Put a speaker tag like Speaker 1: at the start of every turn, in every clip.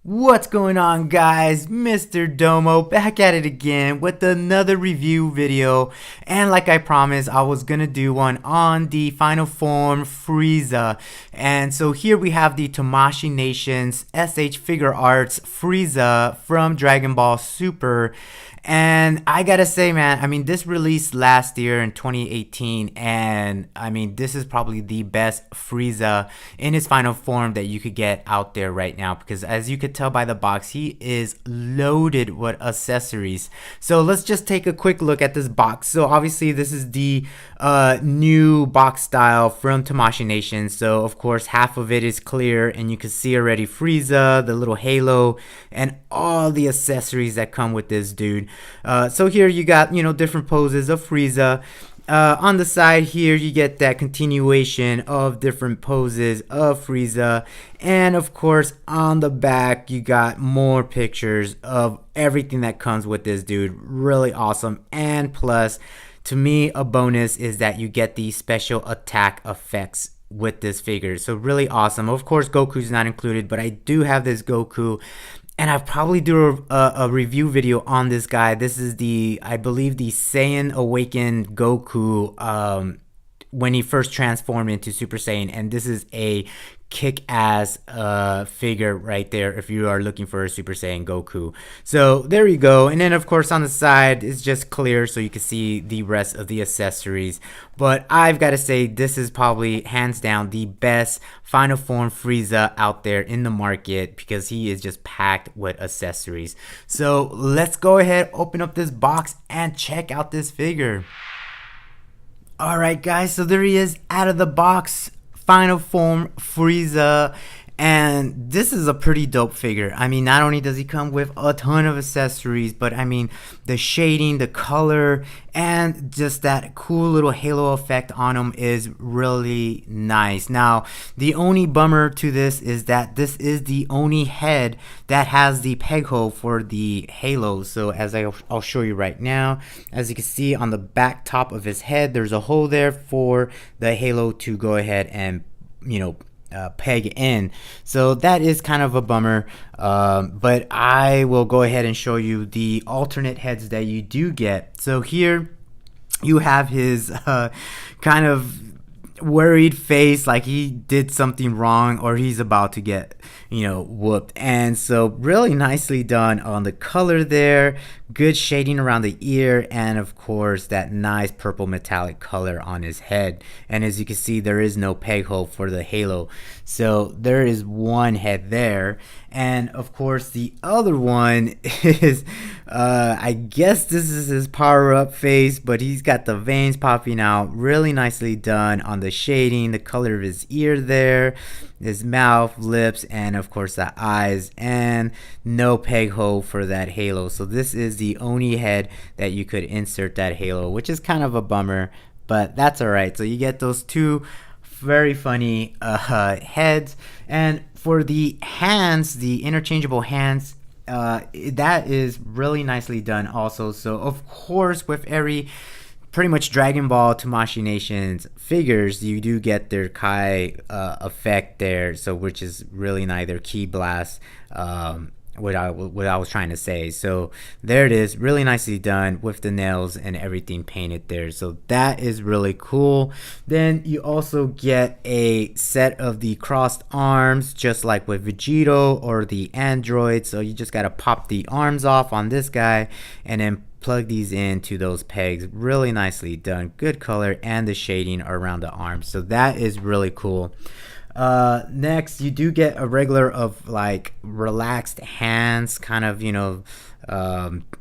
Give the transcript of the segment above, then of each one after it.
Speaker 1: What's going on, guys? Mr. Domo back at it again with another review video, and like I promised, I was gonna do one on the Final Form Frieza. And so here we have the Tamashii Nations S.H Figuarts Frieza from Dragon Ball Super. And I gotta say, man, I mean, this released last year in 2018, and I mean, this is probably the best Frieza in his final form that you could get out there right now, because as you could tell by the box, he is loaded with accessories. So let's just take a quick look at this box. So obviously this is the new box style from Tamashii Nations. So of course half of it is clear, and you can see already Frieza, the little halo, and all the accessories that come with this dude. So here you got, you know, different poses of Frieza. On the side here you get that continuation of different poses of Frieza, and of course on the back you got more pictures of everything that comes with this dude. Really awesome. And plus, to me, a bonus is that you get the special attack effects with this figure. So really awesome. Of course Goku's not included, but I do have this Goku, and I'll probably do a review video on this guy. This is the, I believe, the Saiyan Awakened Goku when he first transformed into Super Saiyan. And this is a kick-ass figure right there if you are looking for a Super Saiyan Goku. So there you go. And then of course on the side it's just clear so you can see the rest of the accessories. But I've got to say, this is probably hands down the best Final Form Frieza out there in the market, because he is just packed with accessories. So let's go ahead, open up this box, and check out this figure. Alright guys, so there he is out of the box, Final Form Frieza. And this is a pretty dope figure. I mean, not only does he come with a ton of accessories, but I mean, the shading, the color, and just that cool little halo effect on him is really nice. Now, the only bummer to this is that this is the only head that has the peg hole for the halo. So as I'll show you right now, as you can see on the back top of his head, there's a hole there for the halo to go ahead and, you know, peg in. So that is kind of a bummer, but I will go ahead and show you the alternate heads that you do get. So here you have his kind of worried face, like he did something wrong or he's about to get, you know, whooped. And so really nicely done on the color there, good shading around the ear, and of course that nice purple metallic color on his head. And as you can see, there is no peg hole for the halo, so there is one head there. And of course the other one is I guess this is his power-up face, but he's got the veins popping out. Really nicely done on the shading, the color of his ear there, his mouth, lips, and of course the eyes, and no peg hole for that halo. So this is the only head that you could insert that halo, which is kind of a bummer, but that's alright. So you get those two very funny heads. And for the hands, the interchangeable hands, that is really nicely done also. So of course with every pretty much Dragon Ball Tamashii Nations figures, you do get their Kai effect there, so which is really nice, their Ki Blast, what I was trying to say. So there it is, really nicely done with the nails and everything painted there. So that is really cool. Then you also get a set of the crossed arms, just like with Vegito or the android. So you just got to pop the arms off on this guy and then plug these into those pegs. Really nicely done, good color, and the shading around the arms. So that is really cool. Next you do get a regular of like relaxed hands, kind of, you know,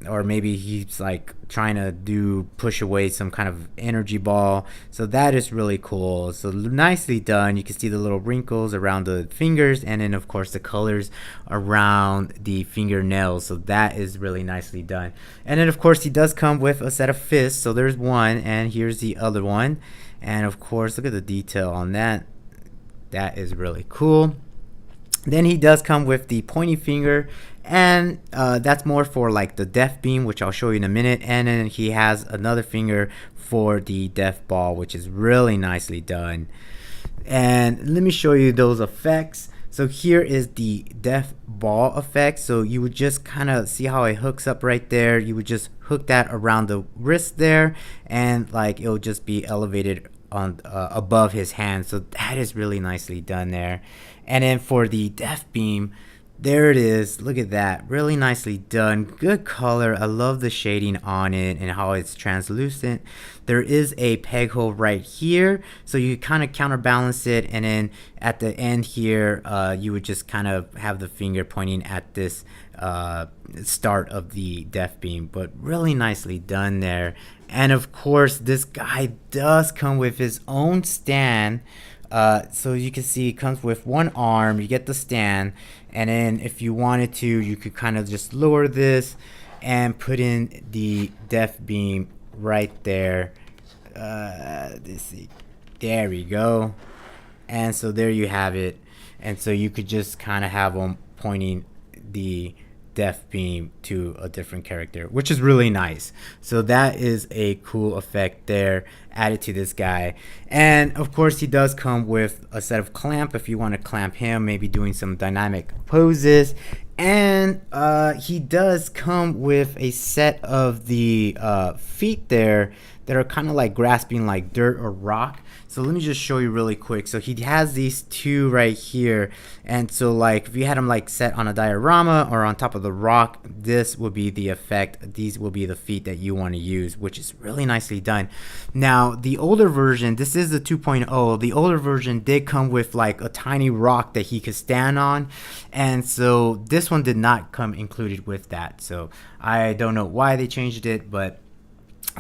Speaker 1: or maybe he's like trying to push away some kind of energy ball. So that is really cool. So nicely done. You can see the little wrinkles around the fingers, and then of course the colors around the fingernails. So that is really nicely done. And then of course he does come with a set of fists. So there's one, and here's the other one. And of course look at the detail on that. That is really cool. Then he does come with the pointy finger, and that's more for like the death beam, which I'll show you in a minute. And then he has another finger for the death ball, which is really nicely done. And let me show you those effects. So here is the death ball effect. So you would just kind of see how it hooks up right there. You would just hook that around the wrist there, and like it'll just be elevated on above his hand. So that is really nicely done there. And then for the death beam, there it is. Look at that, really nicely done. Good color. I love the shading on it and how it's translucent. There is a peg hole right here, so you kind of counterbalance it, and then at the end here you would just kind of have the finger pointing at this start of the death beam. But really nicely done there. And of course this guy does come with his own stand. So you can see it comes with one arm. You get the stand, and then if you wanted to, you could kind of just lower this and put in the death beam right there. Let's see, there we go. And so there you have it. And so you could just kind of have them pointing the death beam to a different character, which is really nice. So that is a cool effect there added to this guy. And of course he does come with a set of clamp if you want to clamp him, maybe doing some dynamic poses. And he does come with a set of the feet there that are kind of like grasping like dirt or rock. So let me just show you really quick. So he has these two right here, and so like if you had them like set on a diorama or on top of the rock, this will be the effect. These will be the feet that you want to use, which is really nicely done. Now the older version, this is the 2.0, the older version did come with like a tiny rock that he could stand on, and so this one did not come included with that. So I don't know why they changed it, but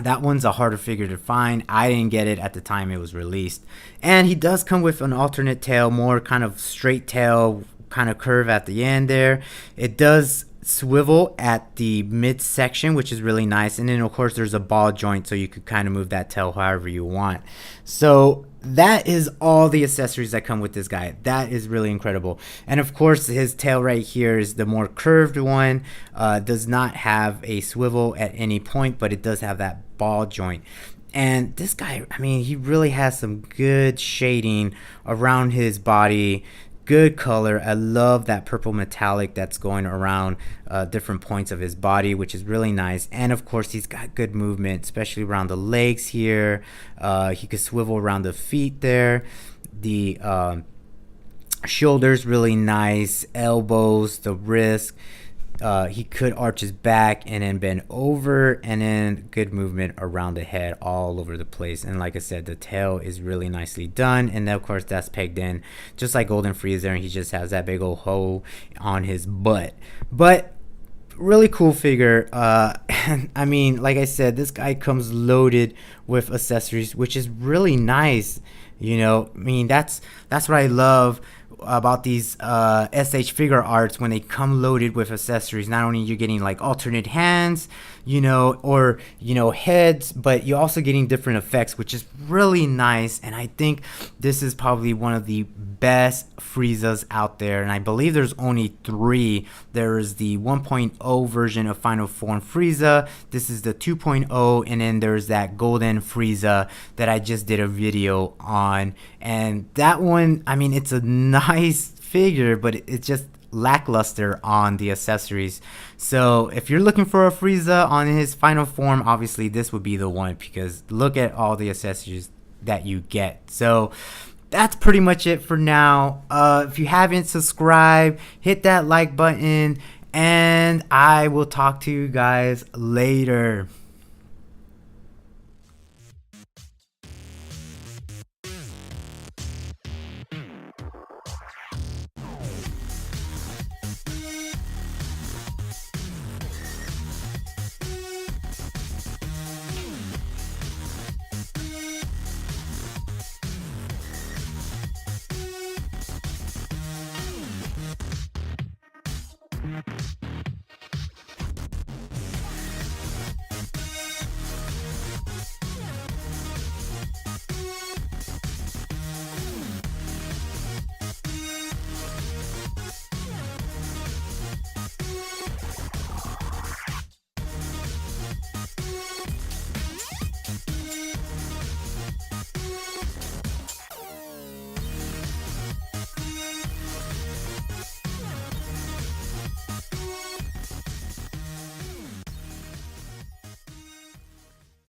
Speaker 1: that one's a harder figure to find. I didn't get it at the time it was released. And he does come with an alternate tail, more kind of straight tail, kind of curve at the end there. It does swivel at the midsection, which is really nice. And then of course there's a ball joint, so you could kind of move that tail however you want. So that is all the accessories that come with this guy. That is really incredible. And of course his tail right here is the more curved one. Does not have a swivel at any point, but it does have that ball joint. And this guy, I mean, he really has some good shading around his body. Good color. I love that purple metallic that's going around different points of his body, which is really nice. And of course he's got good movement, especially around the legs here. He could swivel around the feet there. The shoulders really nice, elbows, the wrist. He could arch his back and then bend over, and then good movement around the head all over the place. And like I said, the tail is really nicely done, and then of course that's pegged in just like Golden Freezer, and he just has that big old hole on his butt. But really cool figure. And I mean, like I said, this guy comes loaded with accessories, which is really nice. You know, I mean, that's what I love about these SH figure arts, when they come loaded with accessories. Not only you're getting like alternate hands, you know, or you know, heads, but you're also getting different effects, which is really nice. And I think this is probably one of the best Friezas out there, and I believe there's only 3. There is the 1.0 version of Final Form Frieza, this is the 2.0, and then there's that Golden Frieza that I just did a video on. And that one, I mean, it's a nice figure, but it's just lackluster on the accessories. So if you're looking for a Frieza on his final form, obviously this would be the one, because look at all the accessories that you get. So that's pretty much it for now. If you haven't subscribed, hit that like button, and I will talk to you guys later.